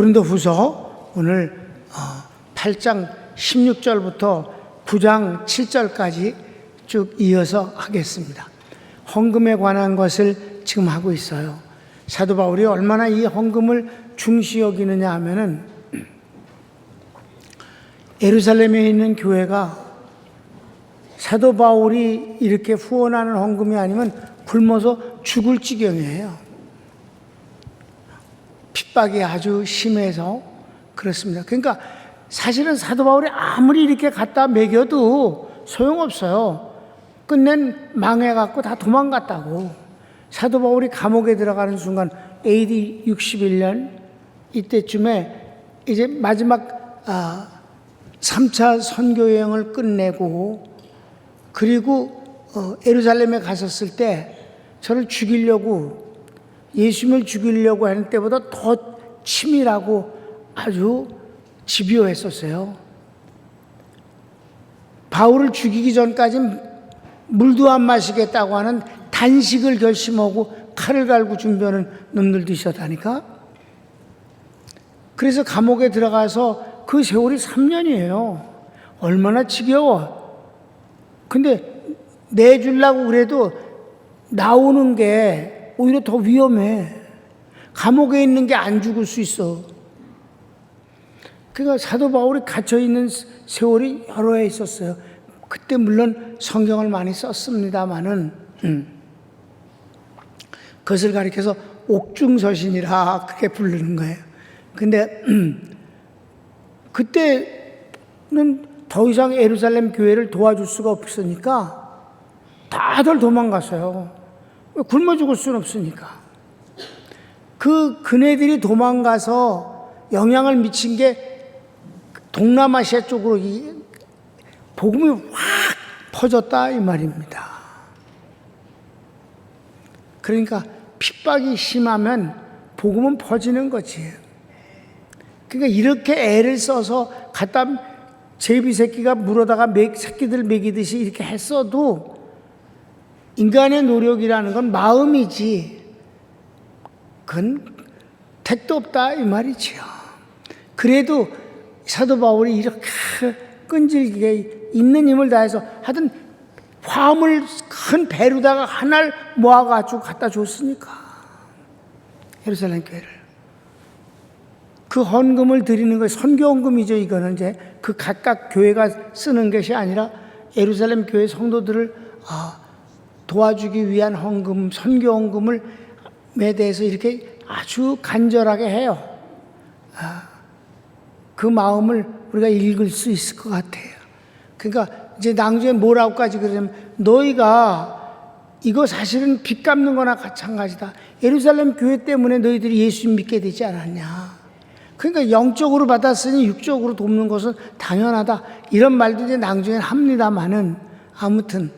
고린도후서 오늘 8장 16절부터 9장 7절까지 쭉 이어서 하겠습니다. 헌금에 관한 것을 지금 하고 있어요. 사도 바울이 얼마나 이 헌금을 중시 여기느냐 하면은 예루살렘에 있는 교회가 사도 바울이 이렇게 후원하는 헌금이 아니면 굶어서 죽을 지경이에요. 핍박이 아주 심해서 그렇습니다. 그러니까 사실은 사도 바울이 아무리 이렇게 갖다 먹여도 소용없어요. 끝낸 망해갖고 다 도망갔다고. 사도 바울이 감옥에 들어가는 순간 AD 61년 이때쯤에 이제 마지막 3차 선교 여행을 끝내고 그리고 예루살렘에 갔었을 때 저를 죽이려고 예수님을 죽이려고 하는 때보다 더 치밀하고 아주 집요했었어요. 바울을 죽이기 전까지는 물도 안 마시겠다고 하는 단식을 결심하고 칼을 갈고 준비하는 놈들도 있었다니까. 그래서 감옥에 들어가서 그 세월이 3년이에요. 얼마나 지겨워. 근데 내주려고 그래도 나오는 게 오히려 더 위험해. 감옥에 있는 게 안 죽을 수 있어. 그러니까 사도 바울이 갇혀있는 세월이 여러 해 있었어요. 그때 물론 성경을 많이 썼습니다마는 그것을 가리켜서 옥중서신이라 그렇게 부르는 거예요. 근데 그때는 더 이상 예루살렘 교회를 도와줄 수가 없으니까 다들 도망갔어요. 굶어 죽을 수는 없으니까. 그 그네들이 도망가서 영향을 미친 게 동남아시아 쪽으로 이 복음이 확 퍼졌다 이 말입니다. 그러니까 핍박이 심하면 복음은 퍼지는 거지. 그러니까 이렇게 애를 써서 갖다 제비 새끼가 물어다가 새끼들 먹이듯이 이렇게 했어도 인간의 노력이라는 건 마음이지 그건 택도 없다 이 말이지요. 그래도 사도 바울이 이렇게 끈질기게 있는 힘을 다해서 하여튼 화물 큰 배로다가 하나를 모아가지고 갖다 줬으니까 예루살렘 교회를 그 헌금을 드리는 거 선교 헌금이죠. 이거는 이제 그 각각 교회가 쓰는 것이 아니라 예루살렘 교회 성도들을 도와주기 위한 헌금, 선교 헌금을 에 대해서 이렇게 아주 간절하게 해요. 그 마음을 우리가 읽을 수 있을 것 같아요. 그러니까 이제 낭주에 뭐라고까지 그러냐면 너희가 이거 사실은 빚 갚는 거나 마찬가지다. 예루살렘 교회 때문에 너희들이 예수님 믿게 되지 않았냐. 그러니까 영적으로 받았으니 육적으로 돕는 것은 당연하다. 이런 말도 이제 낭중에는 합니다만은 아무튼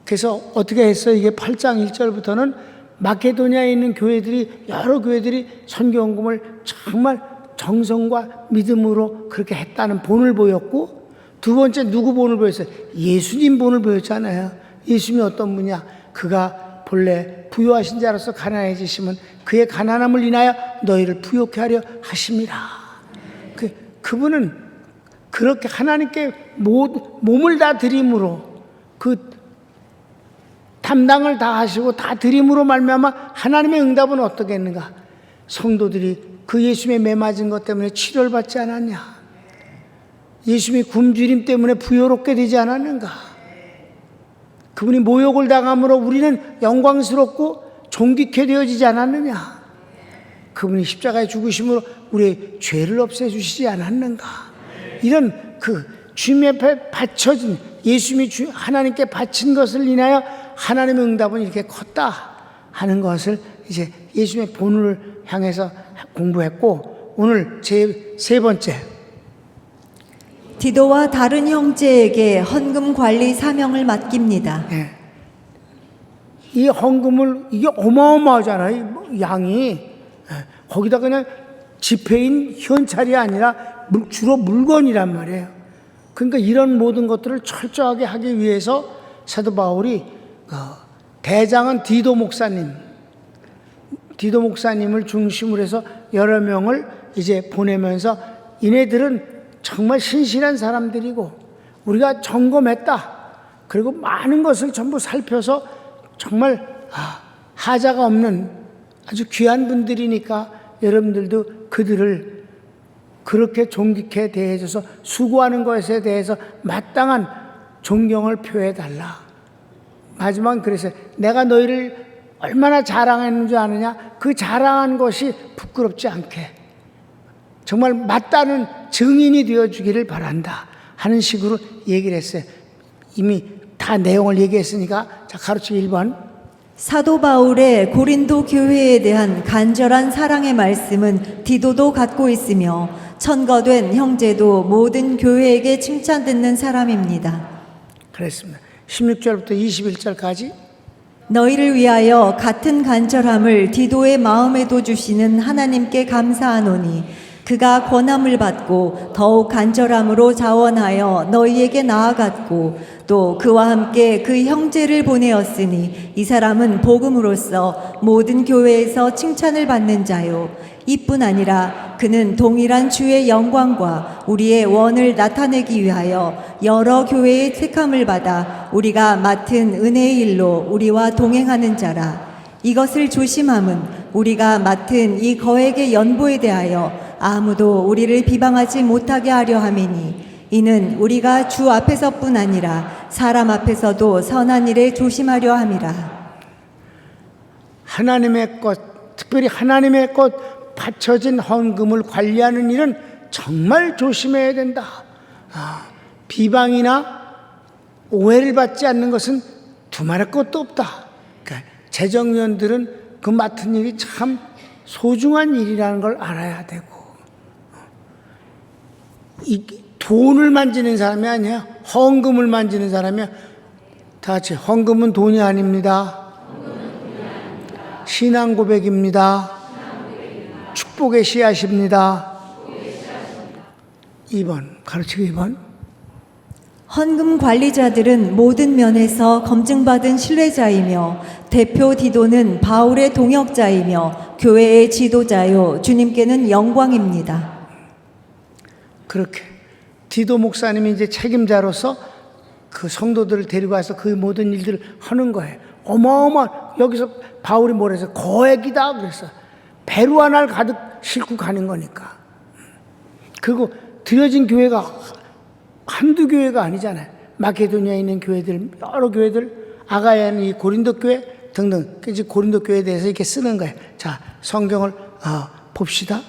그래서 어떻게 했어요? 이게 8장 1절부터는 마케도니아에 있는 교회들이 여러 교회들이 선교헌금을 정말 정성과 믿음으로 그렇게 했다는 본을 보였고 두 번째 누구 본을 보였어요? 예수님 본을 보였잖아요. 예수님이 어떤 분이야? 그가 본래 부유하신 자로서 가난해지시면 그의 가난함을 인하여 너희를 부욕케 하려 하심이라. 그분은 그렇게 하나님께 몸을 다 드림으로 그 담당을 다 하시고 다 드림으로 말미암아 하나님의 응답은 어떻겠는가? 성도들이 그 예수님의 매 맞은 것 때문에 치료를 받지 않았냐? 예수님이 굶주림 때문에 부요롭게 되지 않았는가? 그분이 모욕을 당함으로 우리는 영광스럽고 존귀케 되어지지 않았느냐? 그분이 십자가에 죽으심으로 우리의 죄를 없애주시지 않았는가? 이런 그 주님 앞에 바쳐진 예수님이 하나님께 바친 것을 인하여 하나님의 응답은 이렇게 컸다 하는 것을 이제 예수님의 본을 향해서 공부했고 오늘 제 세 번째 디도와 다른 형제에게 헌금 관리 사명을 맡깁니다. 네. 이 헌금을 이게 어마어마하잖아요. 양이 거기다 그냥 지폐인 현찰이 아니라 주로 물건이란 말이에요. 그러니까 이런 모든 것들을 철저하게 하기 위해서 사도 바울이 대장은 디도 목사님을 중심으로 해서 여러 명을 이제 보내면서 이네들은 정말 신실한 사람들이고 우리가 점검했다. 그리고 많은 것을 전부 살펴서 정말 하자가 없는 아주 귀한 분들이니까 여러분들도 그들을 그렇게 존귀케 대해줘서 수고하는 것에 대해서 마땅한 존경을 표해달라. 마지막은 그래서 내가 너희를 얼마나 자랑했는 줄 아느냐? 그 자랑한 것이 부끄럽지 않게 정말 맞다는 증인이 되어주기를 바란다 하는 식으로 얘기를 했어요. 이미 다 내용을 얘기했으니까 자, 가르치기 1번. 사도 바울의 고린도 교회에 대한 간절한 사랑의 말씀은 디도도 갖고 있으며 천거된 형제도 모든 교회에게 칭찬 듣는 사람입니다. 그랬습니다. 16절부터 21절까지. 너희를 위하여 같은 간절함을 디도의 마음에도 주시는 하나님께 감사하노니 그가 권함을 받고 더욱 간절함으로 자원하여 너희에게 나아갔고 또 그와 함께 그 형제를 보내었으니 이 사람은 복음으로써 모든 교회에서 칭찬을 받는 자요 이뿐 아니라 그는 동일한 주의 영광과 우리의 원을 나타내기 위하여 여러 교회의 택함을 받아 우리가 맡은 은혜의 일로 우리와 동행하는 자라. 이것을 조심함은 우리가 맡은 이 거액의 연보에 대하여 아무도 우리를 비방하지 못하게 하려 함이니 이는 우리가 주 앞에서뿐 아니라 사람 앞에서도 선한 일에 조심하려 함이라. 하나님의 것, 특별히 하나님의 것 바쳐진 헌금을 관리하는 일은 정말 조심해야 된다. 비방이나 오해를 받지 않는 것은 두말할 것도 없다. 그러니까 재정위원들은 그 맡은 일이 참 소중한 일이라는 걸 알아야 되고, 이 돈을 만지는 사람이 아니야. 헌금을 만지는 사람이야. 다 같이 헌금은 돈이 아닙니다. 신앙 고백입니다. 축복의 씨앗입니다. 2번 가르치기 2번. 헌금 관리자들은 모든 면에서 검증받은 신뢰자이며 대표 디도는 바울의 동역자이며 교회의 지도자요 주님께는 영광입니다. 그렇게 디도 목사님이 이제 책임자로서 그 성도들을 데리고 와서 그 모든 일들을 하는 거예요. 여기서 바울이 뭐래서 거액이다 그랬어. 배로 하나를 가득 싣고 가는 거니까. 그리고 드려진 교회가 한두 교회가 아니잖아요. 마케도니아에 있는 교회들, 여러 교회들, 아가야는 이 고린도 교회 등등, 이제 고린도 교회에 대해서 이렇게 쓰는 거예요. 자, 성경을 봅시다.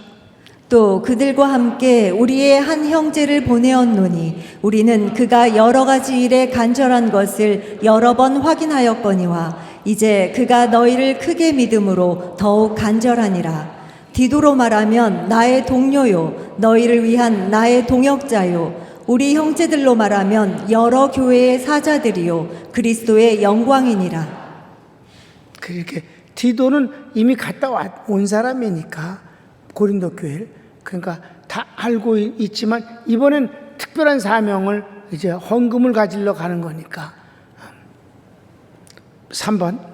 또 그들과 함께 우리의 한 형제를 보내었노니 우리는 그가 여러 가지 일에 간절한 것을 여러 번 확인하였거니와 이제 그가 너희를 크게 믿음으로 더욱 간절하니라. 디도로 말하면 나의 동료요 너희를 위한 나의 동역자요 우리 형제들로 말하면 여러 교회의 사자들이요 그리스도의 영광이니라. 그렇게 디도는 이미 갔다 온 사람이니까 고린도 교회를, 그러니까 다 알고 있지만 이번엔 특별한 사명을 이제 헌금을 가지러 가는 거니까. 3번.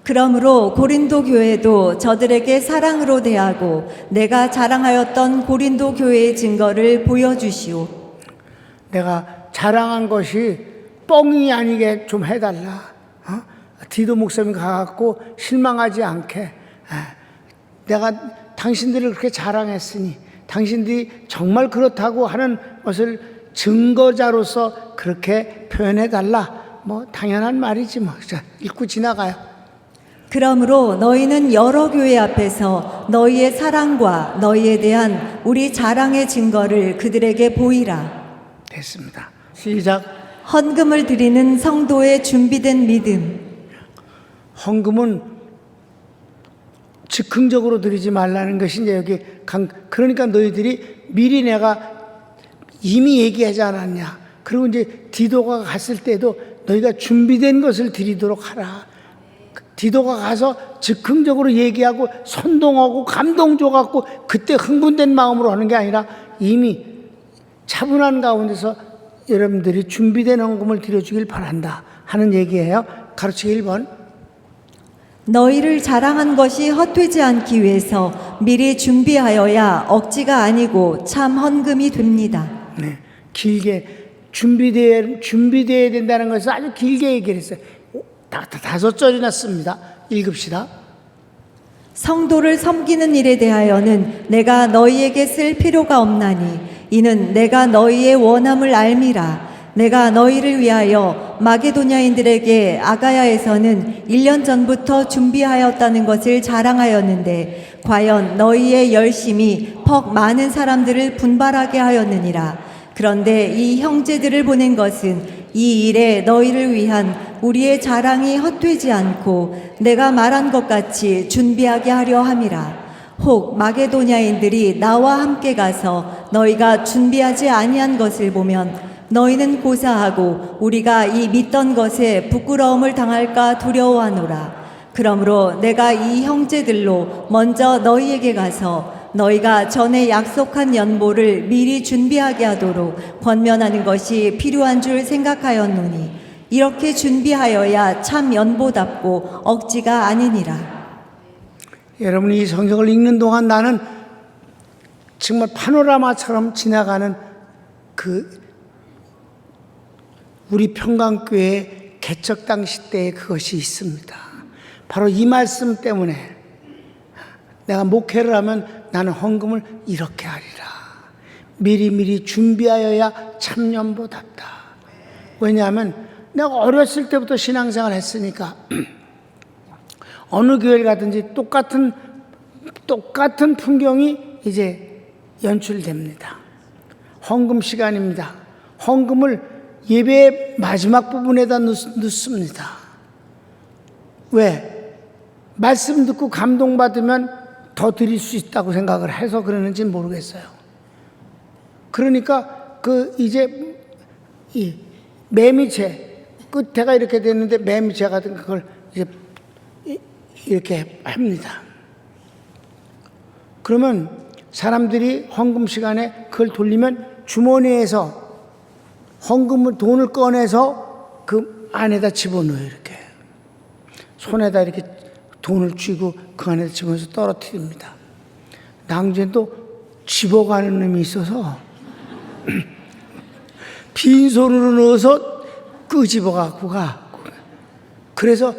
그러므로 고린도 교회도 저들에게 사랑으로 대하고 내가 자랑하였던 고린도 교회의 증거를 보여주시오. 내가 자랑한 것이 뻥이 아니게 좀 해달라. 디도 목사님 가갖고 실망하지 않게. 내가 당신들을 그렇게 자랑했으니 당신들이 정말 그렇다고 하는 것을 증거자로서 그렇게 표현해달라. 뭐 당연한 말이지 뭐. 자, 읽고 지나가요. 그러므로 너희는 여러 교회 앞에서 너희의 사랑과 너희에 대한 우리 자랑의 증거를 그들에게 보이라. 됐습니다. 시작. 헌금을 드리는 성도의 준비된 믿음. 헌금은 즉흥적으로 드리지 말라는 것이 이제 여기 그러니까 너희들이 미리 내가 이미 얘기하지 않았냐. 그리고 이제 디도가 갔을 때도 너희가 준비된 것을 드리도록 하라. 디도가 가서 즉흥적으로 얘기하고 선동하고 감동 줘갖고 그때 흥분된 마음으로 하는 게 아니라 이미 차분한 가운데서 여러분들이 준비된 헌금을 드려주길 바란다 하는 얘기예요. 가르치기 1번. 너희를 자랑한 것이 헛되지 않기 위해서 미리 준비하여야 억지가 아니고 참 헌금이 됩니다. 네, 길게 준비되어야 된다는 것을 아주 길게 얘기를 했어요. 5절이나 씁니다. 읽읍시다. 성도를 섬기는 일에 대하여는 내가 너희에게 쓸 필요가 없나니 이는 내가 너희의 원함을 알미라. 내가 너희를 위하여 마게도냐인들에게 아가야에서는 1년 전부터 준비하였다는 것을 자랑하였는데 과연 너희의 열심이 퍽 많은 사람들을 분발하게 하였느니라. 그런데 이 형제들을 보낸 것은 이 일에 너희를 위한 우리의 자랑이 헛되지 않고 내가 말한 것 같이 준비하게 하려 함이라. 혹 마게도냐인들이 나와 함께 가서 너희가 준비하지 아니한 것을 보면 너희는 고사하고 우리가 이 믿던 것에 부끄러움을 당할까 두려워하노라. 그러므로 내가 이 형제들로 먼저 너희에게 가서 너희가 전에 약속한 연보를 미리 준비하게 하도록 권면하는 것이 필요한 줄 생각하였노니 이렇게 준비하여야 참 연보답고 억지가 아니니라. 여러분이 이 성경을 읽는 동안 나는 정말 파노라마처럼 지나가는 우리 평강교회 개척 당시 때의 그것이 있습니다. 바로 이 말씀 때문에 내가 목회를 하면 나는 헌금을 이렇게 하리라. 미리미리 준비하여야 참연보답다. 왜냐하면 내가 어렸을 때부터 신앙생활 했으니까 어느 교회를 가든지 똑같은 풍경이 이제 연출됩니다. 헌금 시간입니다. 헌금을 예배의 마지막 부분에다 넣습니다. 왜? 말씀 듣고 감동받으면 더 드릴 수 있다고 생각을 해서 그러는지 모르겠어요. 그러니까 이제 이 매미채 끝에가 이렇게 됐는데 매미채 같은 그걸 이제 이렇게 합니다. 그러면 사람들이 헌금 시간에 그걸 돌리면 주머니에서 돈을 꺼내서 그 안에다 집어넣어요. 이렇게 손에다 이렇게 돈을 쥐고 그 안에다 집어넣어서 떨어뜨립니다. 낭주엔 또 집어가는 놈이 있어서 빈손으로 넣어서 끄집어갖고 가. 그래서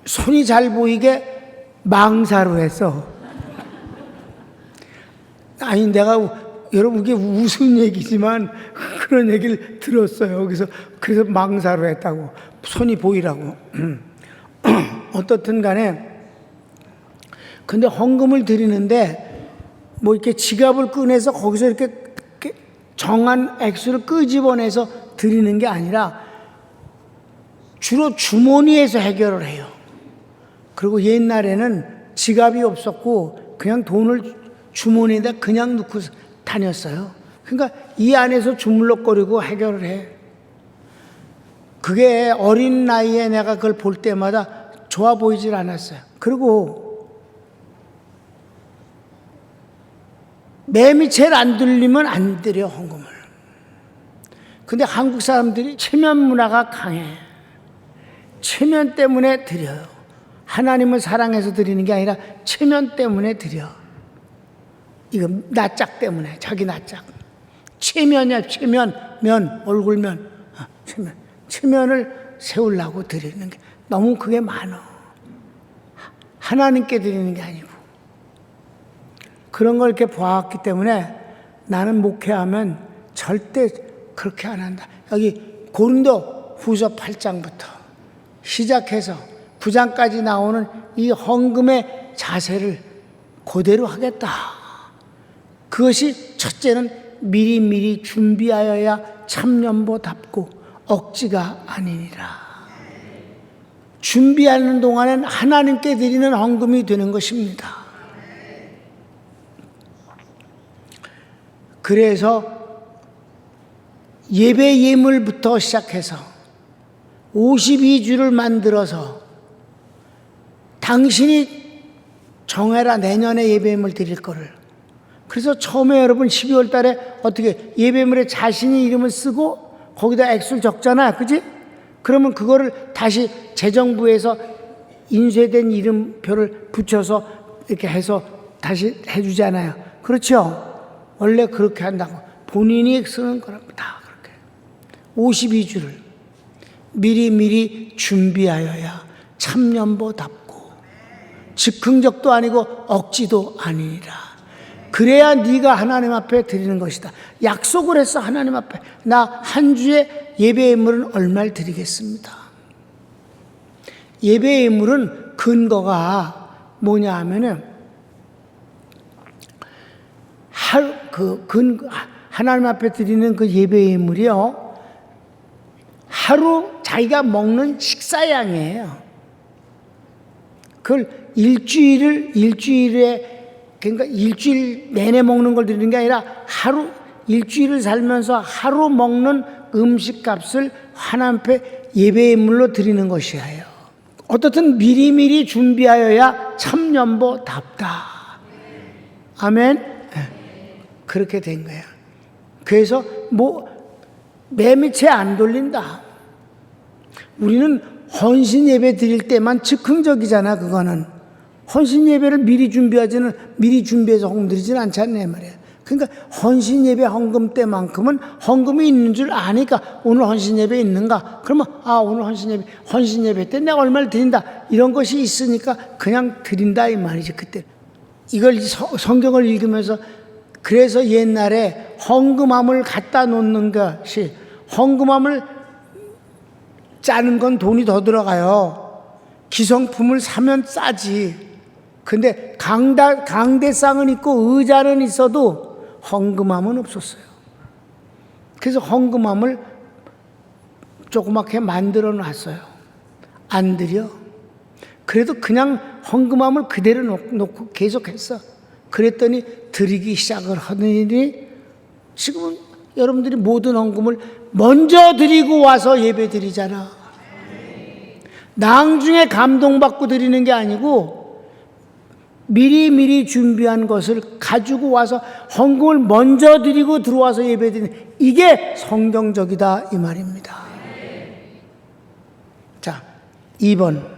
손이 잘 보이게 망사로 해서 아니 내가 여러분 이게 무슨 얘기지만 그런 얘기를 들었어요. 그래서 망사로 했다고 손이 보이라고. 어떻든 간에 근데 헌금을 드리는데 뭐 이렇게 지갑을 꺼내서 거기서 이렇게 정한 액수를 끄집어내서 드리는 게 아니라 주로 주머니에서 해결을 해요. 그리고 옛날에는 지갑이 없었고 그냥 돈을 주머니에다 그냥 넣고 다녔어요. 그러니까 이 안에서 주물럭거리고 해결을 해. 그게 어린 나이에 내가 그걸 볼 때마다 좋아 보이질 않았어요. 그리고 매미채를 안 들리면 안 드려 헌금을. 근데 한국 사람들이 체면 문화가 강해. 체면 때문에 드려요. 하나님을 사랑해서 드리는 게 아니라 체면 때문에 드려. 이거 낯짝 때문에 자기 낯짝. 체면이야 체면. 면 얼굴면 체면을 세우려고 드리는 게 너무 그게 많아. 하나님께 드리는 게 아니고 그런 걸 이렇게 보았기 때문에 나는 목회하면 절대 그렇게 안 한다. 여기 고린도 후서 8장부터 시작해서 9장까지 나오는 이 헌금의 자세를 그대로 하겠다. 그것이 첫째는 미리미리 준비하여야 참연보답고 억지가 아니니라. 준비하는 동안엔 하나님께 드리는 헌금이 되는 것입니다. 그래서 예배 예물부터 시작해서 52주를 만들어서 당신이 정해라 내년에 예배예물 드릴 거를. 그래서 처음에 여러분 12월 달에 어떻게 예배물에 자신이 이름을 쓰고 거기다 액수를 적잖아. 그지? 그러면 그거를 다시 재정부에서 인쇄된 이름표를 붙여서 이렇게 해서 다시 해주잖아요. 그렇죠? 원래 그렇게 한다고. 본인이 쓰는 거랍니다. 그렇게. 52주를 미리미리 준비하여야 참년보답고 즉흥적도 아니고 억지도 아니니라. 그래야 네가 하나님 앞에 드리는 것이다. 약속을 했어. 하나님 앞에 나 한 주에 예배의 물은 얼마를 드리겠습니다. 예배의 물은 근거가 뭐냐 하면은 하나님 앞에 드리는 그 예배의 물이요, 하루 자기가 먹는 식사량이에요. 그걸 일주일에 그러니까 일주일 내내 먹는 걸 드리는 게 아니라 하루, 일주일을 살면서 하루 먹는 음식값을 하나님 앞에 예배의 물로 드리는 것이에요. 어떻든 미리미리 준비하여야 참년보답다. 아멘. 그렇게 된 거야. 그래서 매미채 안 돌린다. 우리는 헌신 예배 드릴 때만 즉흥적이잖아. 그거는 헌신 예배를 미리 준비해서 헌금 드리지는 않잖아요 말이야. 그러니까 헌신 예배 헌금 때만큼은 헌금이 있는 줄 아니까 오늘 헌신 예배 있는가? 그러면 오늘 헌신 예배 때 내가 얼마를 드린다. 이런 것이 있으니까 그냥 드린다 이 말이지. 그때 이걸 성경을 읽으면서, 그래서 옛날에 헌금함을 갖다 놓는 것이, 헌금함을 짜는 건 돈이 더 들어가요. 기성품을 사면 싸지. 근데 강대상은 있고 의자는 있어도 헌금함은 없었어요. 그래서 헌금함을 조그맣게 만들어 놨어요. 안 드려. 그래도 그냥 헌금함을 그대로 놓고 계속했어. 그랬더니 드리기 시작을 하더니 지금은 여러분들이 모든 헌금을 먼저 드리고 와서 예배 드리잖아. 나중에 감동받고 드리는 게 아니고 미리미리 준비한 것을 가지고 와서 헌금을 먼저 드리고 들어와서 예배 드리는, 이게 성경적이다 이 말입니다. 자, 2번.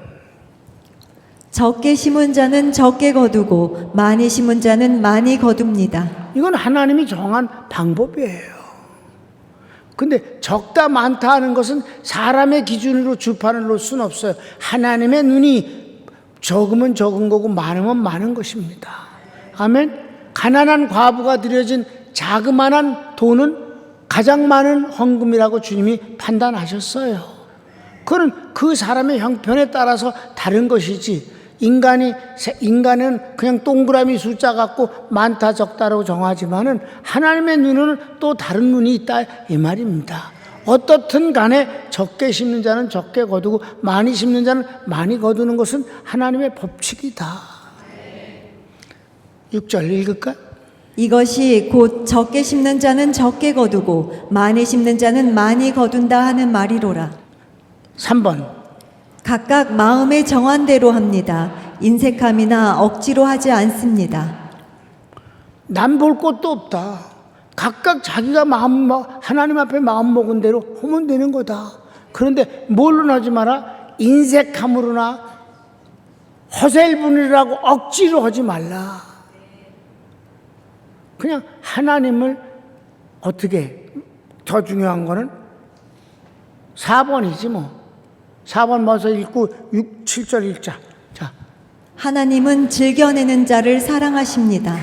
적게 심은 자는 적게 거두고 많이 심은 자는 많이 거둡니다. 이건 하나님이 정한 방법이에요. 근데 적다 많다 하는 것은 사람의 기준으로 주판을 놓을 수는 없어요. 하나님의 눈이 적으면 적은 거고 많으면 많은 것입니다. 아멘. 가난한 과부가 드려진 자그마한 돈은 가장 많은 헌금이라고 주님이 판단하셨어요. 그건 그 사람의 형편에 따라서 다른 것이지, 인간은 그냥 동그라미 숫자 갖고 많다 적다라고 정하지만은 하나님의 눈은 또 다른 눈이 있다 이 말입니다. 어떻든 간에 적게 심는 자는 적게 거두고 많이 심는 자는 많이 거두는 것은 하나님의 법칙이다. 6절 읽을까? 이것이 곧 적게 심는 자는 적게 거두고 많이 심는 자는 많이 거둔다 하는 말이로라. 3번. 각각 마음의 정한대로 합니다. 인색함이나 억지로 하지 않습니다. 남 볼 것도 없다. 각각 자기가 하나님 앞에 마음 먹은 대로 하면 되는 거다. 그런데 뭘로 하지 마라? 인색함으로나 허셀분이라고 억지로 하지 말라. 그냥 하나님을 어떻게, 더 중요한 거는 4번이지 뭐. 4번 먼저 읽고 7절 읽자. 자, 하나님은 즐겨내는 자를 사랑하십니다.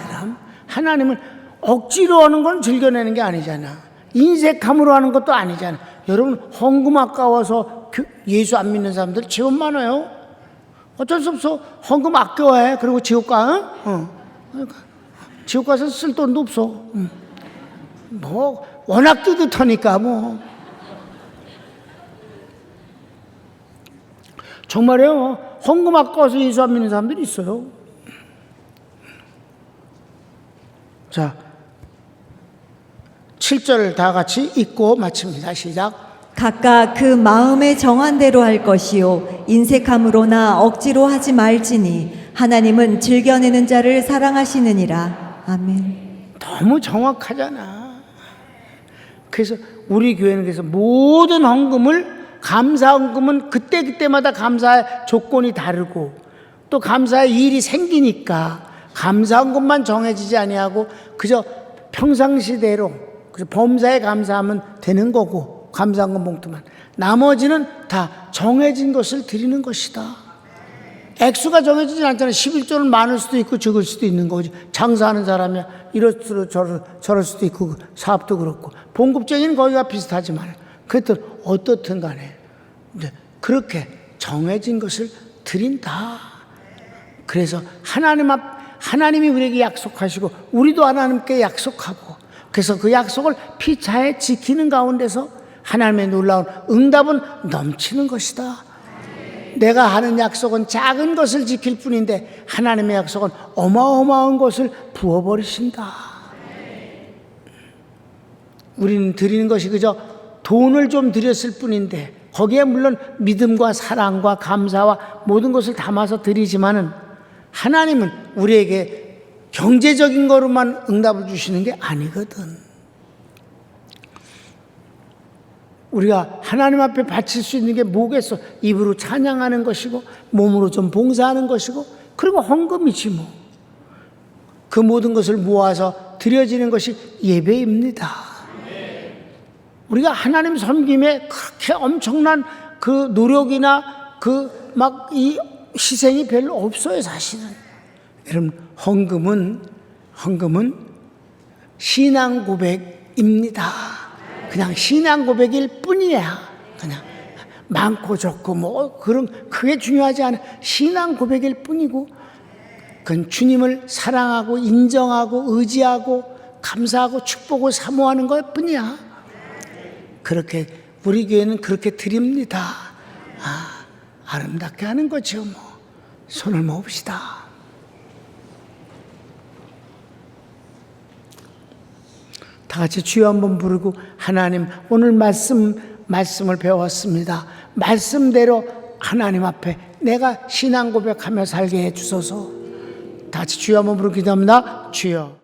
하나님은 억지로 하는 건 즐겨내는 게 아니잖아. 인색함으로 하는 것도 아니잖아. 여러분, 헌금 아까워서 예수 안 믿는 사람들 지금 많아요. 어쩔 수 없어. 헌금 아껴해. 그리고 지옥 가. 그러니까 지옥 가서 쓸 돈도 없어. 워낙 뜨뜻하니까 정말요. 헌금 아까워서 예수 안 믿는 사람들이 있어요. 자, 7절 다 같이 읽고 마칩니다. 시작. 각각 그 마음의 정한대로 할 것이요 인색함으로나 억지로 하지 말지니 하나님은 즐겨내는 자를 사랑하시느니라. 아멘. 너무 정확하잖아. 그래서 우리 교회는 그래서 모든 헌금을 감사헌금은 그때그때마다 감사의 조건이 다르고 또 감사의 일이 생기니까 감사헌금만 정해지지 아니하고 그저 평상시대로 그저 범사에 감사하면 되는 거고, 감사헌금 봉투만, 나머지는 다 정해진 것을 드리는 것이다. 액수가 정해지지 않잖아요. 11조는 많을 수도 있고 적을 수도 있는 거지. 장사하는 사람이야 이럴 수도 저럴 수도 있고, 사업도 그렇고 봉급쟁이는 거기가 비슷하지만 그랬든 어떻든 간에 그렇게 정해진 것을 드린다. 그래서 하나님이 우리에게 약속하시고 우리도 하나님께 약속하고, 그래서 그 약속을 피차에 지키는 가운데서 하나님의 놀라운 응답은 넘치는 것이다. 내가 하는 약속은 작은 것을 지킬 뿐인데 하나님의 약속은 어마어마한 것을 부어버리신다. 우리는 드리는 것이 그저 돈을 좀 드렸을 뿐인데 거기에 물론 믿음과 사랑과 감사와 모든 것을 담아서 드리지만은 하나님은 우리에게 경제적인 거로만 응답을 주시는 게 아니거든. 우리가 하나님 앞에 바칠 수 있는 게 뭐겠어? 입으로 찬양하는 것이고 몸으로 좀 봉사하는 것이고 그리고 헌금이지 뭐. 그 모든 것을 모아서 드려지는 것이 예배입니다. 우리가 하나님 섬김에 그렇게 엄청난 그 노력이나 그 막 이 희생이 별로 없어요, 사실은. 여러분, 헌금은 신앙 고백입니다. 그냥 신앙 고백일 뿐이야. 그냥 많고 적고 뭐 그런 그게 중요하지 않아. 신앙 고백일 뿐이고, 그건 주님을 사랑하고 인정하고 의지하고 감사하고 축복을 사모하는 것 뿐이야. 그렇게 우리 교회는 그렇게 드립니다. 아름답게 하는 거죠. 뭐 손을 모읍시다. 다 같이 주여 한번 부르고, 하나님 오늘 말씀을 배웠습니다. 말씀대로 하나님 앞에 내가 신앙 고백하며 살게 해주소서. 다 같이 주여 한번 부르고 기도합니다. 주여.